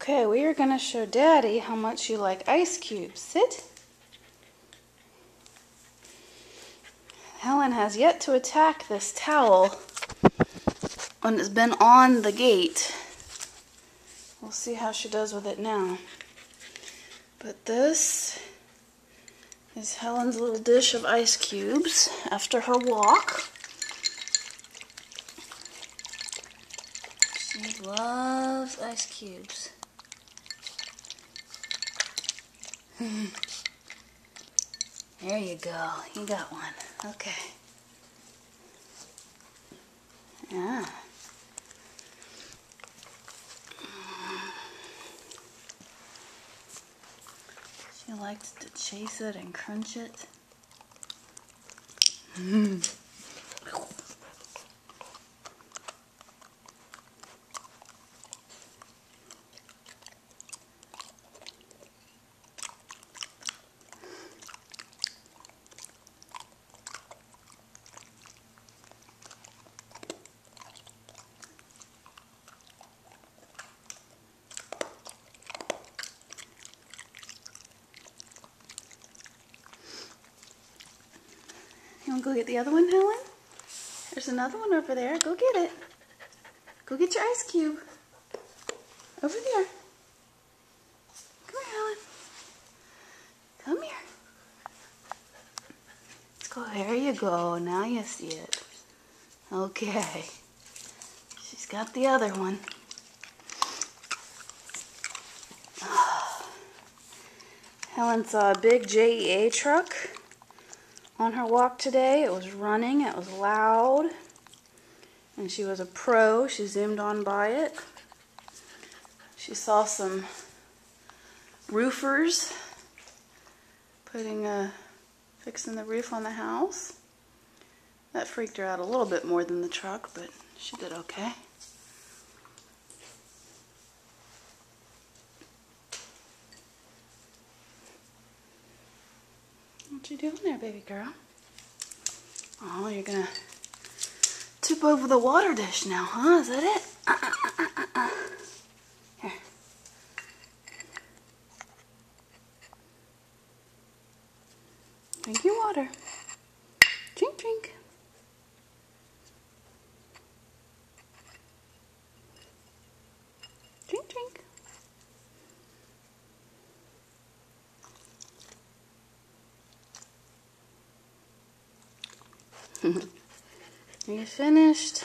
Okay, we are going to show Daddy how much you like ice cubes. Sit. Helen has yet to attack this towel when it's been on the gate. We'll see how she does with it now. But this is Helen's little dish of ice cubes after her walk. She loves ice cubes. There you go. You got one. Okay. Yeah. She likes to chase it and crunch it. You want to go get the other one, Helen? There's another one over there. Go get it. Go get your ice cube. Over there. Come here, Helen. Come here. Let's go. There you go. Now you see it. Okay. She's got the other one. Helen saw a big JEA truck on her walk today. It was running, it was loud, and she was a pro. She zoomed on by it. She saw some roofers fixing the roof on the house. That freaked her out a little bit more than the truck, but she did okay. What you doing there, baby girl? Oh, you're gonna tip over the water dish now, huh? Is that it? Here. Drink your water. Drink, drink. Drink, drink. Are you finished?